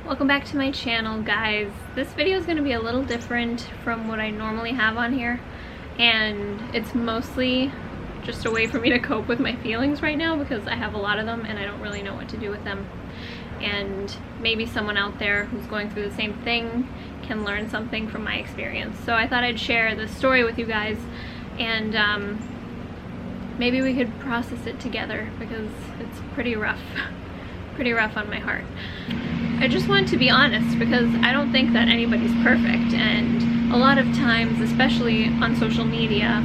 Welcome back to my channel, guys. This video is going to be a little different from what I normally have on here, and it's mostly just a way for me to cope with my feelings right now because I have a lot of them and I don't really know what to do with them. And maybe someone out there who's going through the same thing can learn something from my experience. So I thought I'd share this story with you guys, and maybe we could process it together because it's pretty rough on my heart. I just want to be honest because I don't think that anybody's perfect, and a lot of times, especially on social media,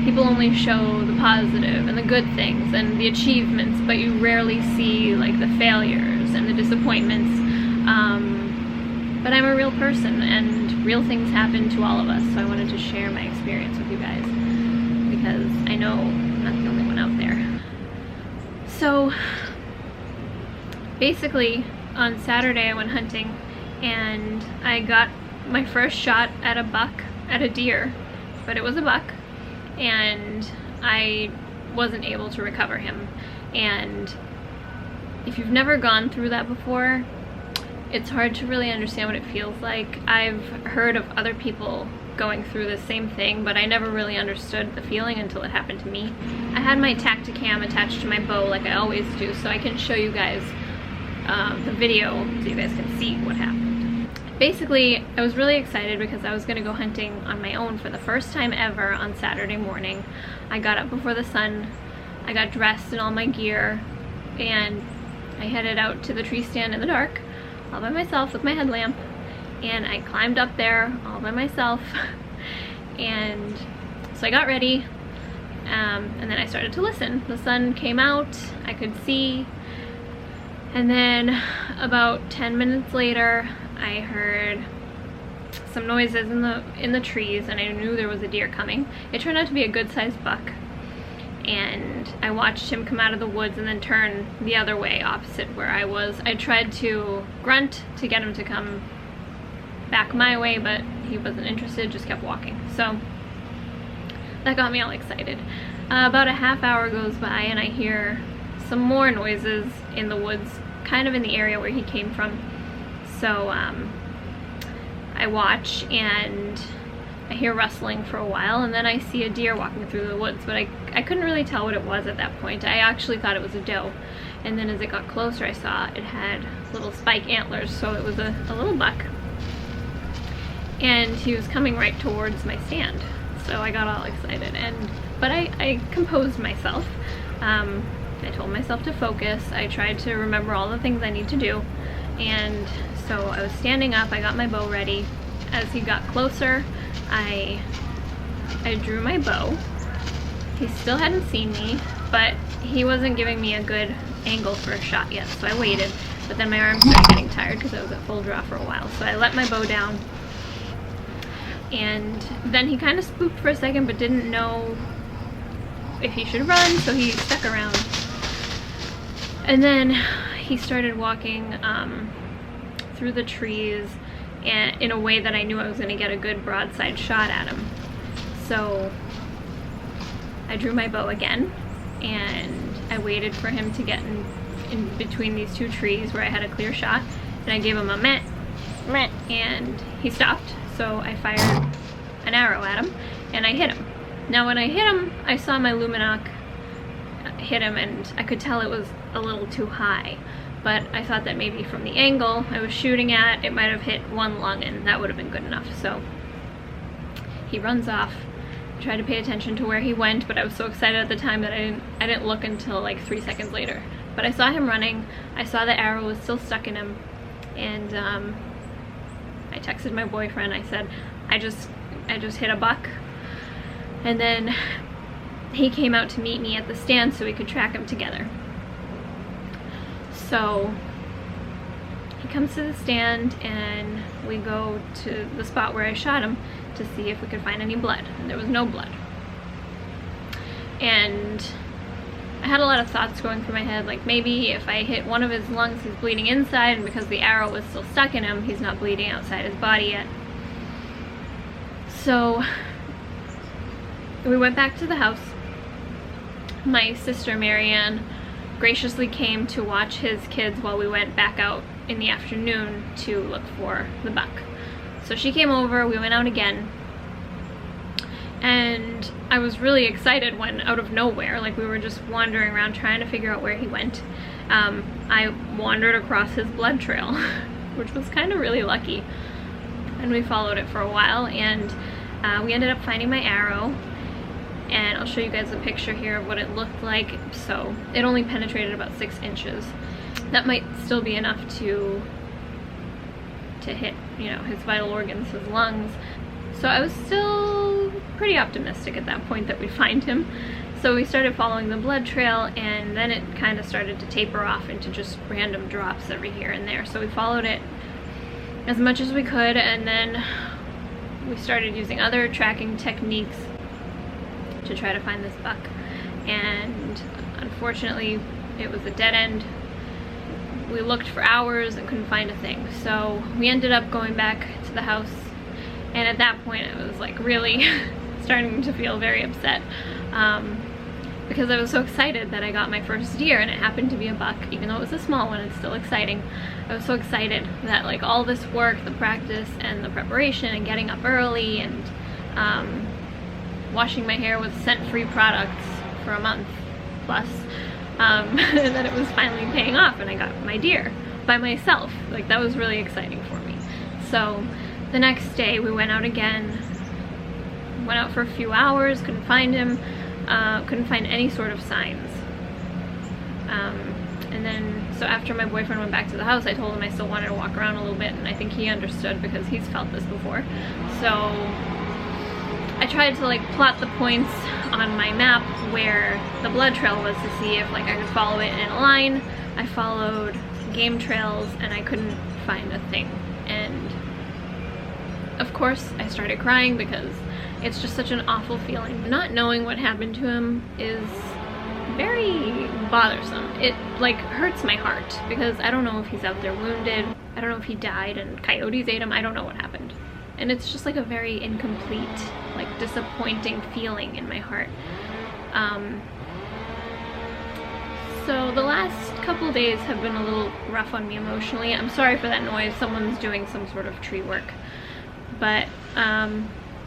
people only show the positive and the good things and the achievements, but you rarely see like the failures and the disappointments. But I'm a real person and real things happen to all of us, so I wanted to share my experience with you guys because I know I'm not the only one out there. So basically, on Saturday I went hunting and I got my first shot at a deer, but it was a buck, and I wasn't able to recover him. And if you've never gone through that before, it's hard to really understand what it feels like. I've heard of other people going through the same thing, but I never really understood the feeling until it happened to me. I had my Tactacam attached to my bow like I always do, so I can show you guys the video so you guys can see what happened. Basically, I was really excited because I was going to go hunting on my own for the first time ever on Saturday morning. I got up before the sun, I got dressed in all my gear, and I headed out to the tree stand in the dark all by myself with my headlamp, and I climbed up there all by myself. And so I got ready, and then I started to listen. The sun came out, I could see. And then about 10 minutes later, I heard some noises in the trees, and I knew there was a deer coming. It turned out to be a good-sized buck, and I watched him come out of the woods and then turn the other way, opposite where I was. I tried to grunt to get him to come back my way, but he wasn't interested, just kept walking. So that got me all excited. About a half hour goes by and I hear some more noises in the woods, kind of in the area where he came from. So I watch and I hear rustling for a while, and then I see a deer walking through the woods, but I couldn't really tell what it was at that point. I actually thought it was a doe, and then as it got closer I saw it had little spike antlers, so it was a little buck, and he was coming right towards my stand. So I got all excited, but I composed myself. I told myself to focus. I tried to remember all the things I need to do, and so I was standing up, I got my bow ready. As he got closer, I drew my bow. He still hadn't seen me, but he wasn't giving me a good angle for a shot yet, so I waited. But then my arms started getting tired because I was at full draw for a while, so I let my bow down. And then he kind of spooked for a second but didn't know if he should run, so he stuck around. And then he started walking through the trees and in a way that I knew I was going to get a good broadside shot at him. So I drew my bow again, and I waited for him to get in between these two trees where I had a clear shot, and I gave him a meh, meh, and he stopped. So I fired an arrow at him, and I hit him. Now when I hit him, I saw my Lumenok hit him, and I could tell it was a little too high. But I thought that maybe from the angle I was shooting at, it might have hit one lung, and that would have been good enough. So he runs off. I tried to pay attention to where he went, but I was so excited at the time that I didn't look until like 3 seconds later. But I saw him running. I saw the arrow was still stuck in him, and I texted my boyfriend. I said, I just hit a buck. And then he came out to meet me at the stand so we could track him together. So he comes to the stand and we go to the spot where I shot him to see if we could find any blood, and there was no blood. And I had a lot of thoughts going through my head, like maybe if I hit one of his lungs, he's bleeding inside, and because the arrow was still stuck in him, he's not bleeding outside his body yet. So we went back to the house. My sister Marianne graciously came to watch his kids while we went back out in the afternoon to look for the buck. So she came over, we went out again, and I was really excited when out of nowhere, like we were just wandering around trying to figure out where he went, I wandered across his blood trail, which was kind of really lucky. And we followed it for a while, and we ended up finding my arrow, and I'll show you guys a picture here of what it looked like. So it only penetrated about 6 inches. That might still be enough to hit, you know, his vital organs, his lungs. So I was still pretty optimistic at that point that we'd find him. So we started following the blood trail, and then it kind of started to taper off into just random drops every here and there. So we followed it as much as we could, and then we started using other tracking techniques to try to find this buck. And unfortunately, it was a dead end. We looked for hours and couldn't find a thing. So we ended up going back to the house, and at that point I was like really starting to feel very upset, because I was so excited that I got my first deer, and it happened to be a buck. Even though it was a small one, it's still exciting. I was so excited that like all this work, the practice and the preparation and getting up early and washing my hair with scent-free products for a month plus, and then it was finally paying off, and I got my deer by myself. Like, that was really exciting for me. So the next day we went out again, went out for a few hours, couldn't find him, couldn't find any sort of signs. And then, so after my boyfriend went back to the house, I told him I still wanted to walk around a little bit, and I think he understood because he's felt this before. So I tried to like plot the points on my map where the blood trail was to see if like I could follow it in a line. I followed game trails, and I couldn't find a thing. And of course I started crying because it's just such an awful feeling. Not knowing what happened to him is very bothersome. It like hurts my heart because I don't know if he's out there wounded. I don't know if he died and coyotes ate him. I don't know what happened. And it's just like a very incomplete, like disappointing feeling in my heart. So the last couple days have been a little rough on me emotionally. I'm sorry for that noise. Someone's doing some sort of tree work. But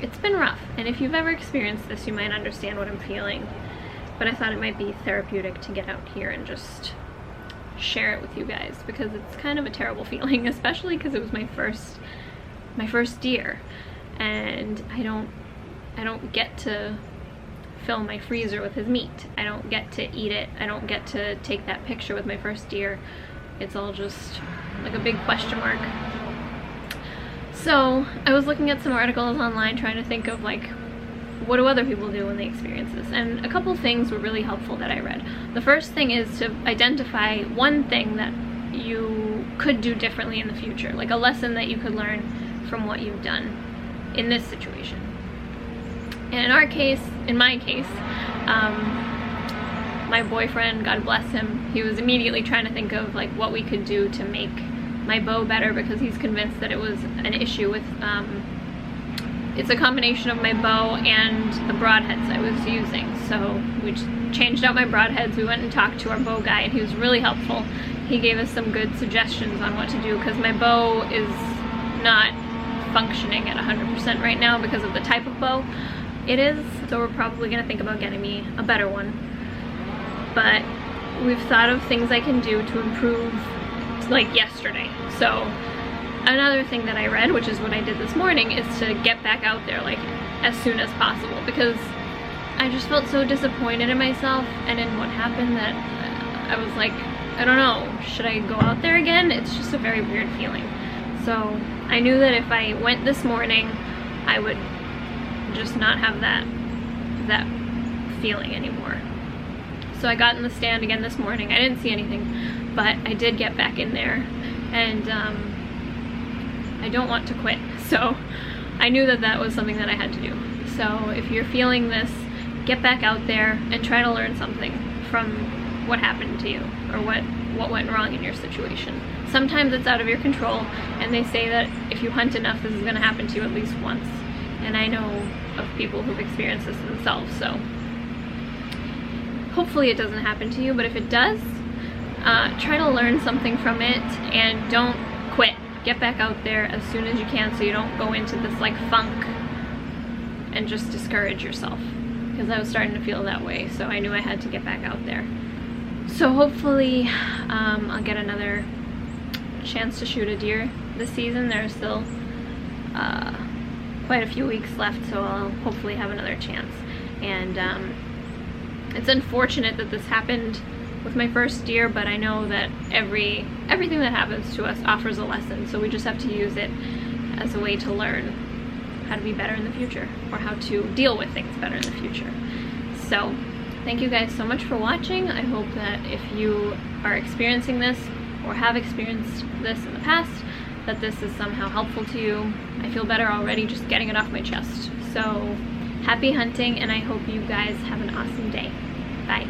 it's been rough. And if you've ever experienced this, you might understand what I'm feeling. But I thought it might be therapeutic to get out here and just share it with you guys, because it's kind of a terrible feeling, especially because it was my first deer, and I don't get to fill my freezer with his meat. I don't get to eat it. I don't get to take that picture with my first deer. It's all just like a big question mark. So I was looking at some articles online trying to think of like, what do other people do when they experience this? And a couple things were really helpful that I read. The first thing is to identify one thing that you could do differently in the future, like a lesson that you could learn from what you've done in this situation. And in our case, in my case, my boyfriend, God bless him, he was immediately trying to think of like what we could do to make my bow better, because he's convinced that it was an issue with it's a combination of my bow and the broadheads I was using. So we changed out my broadheads. We went and talked to our bow guy, and he was really helpful. He gave us some good suggestions on what to do, because my bow is not functioning at 100% right now because of the type of bow it is. So we're probably going to think about getting me a better one. But we've thought of things I can do to improve, like yesterday. So another thing that I read, which is what I did this morning, is to get back out there like as soon as possible, because I just felt so disappointed in myself and in what happened that I was like, I don't know, should I go out there again? It's just a very weird feeling. So I knew that if I went this morning, I would just not have that feeling anymore. So I got in the stand again this morning. I didn't see anything, but I did get back in there, and I don't want to quit. So I knew that that was something that I had to do. So if you're feeling this, get back out there and try to learn something from what happened to you, or what went wrong in your situation. Sometimes it's out of your control, and they say that if you hunt enough, this is going to happen to you at least once. And I know of people who've experienced this themselves, so hopefully it doesn't happen to you. But if it does, try to learn something from it and don't quit. Get back out there as soon as you can so you don't go into this like funk and just discourage yourself, because I was starting to feel that way, so I knew I had to get back out there. So hopefully I'll get another chance to shoot a deer this season. There's still quite a few weeks left, so I'll hopefully have another chance. And it's unfortunate that this happened with my first deer, but I know that everything that happens to us offers a lesson, so we just have to use it as a way to learn how to be better in the future, or how to deal with things better in the future. So thank you guys so much for watching. I hope that if you are experiencing this or have experienced this in the past, that this is somehow helpful to you. I feel better already just getting it off my chest. So happy hunting, and I hope you guys have an awesome day. Bye.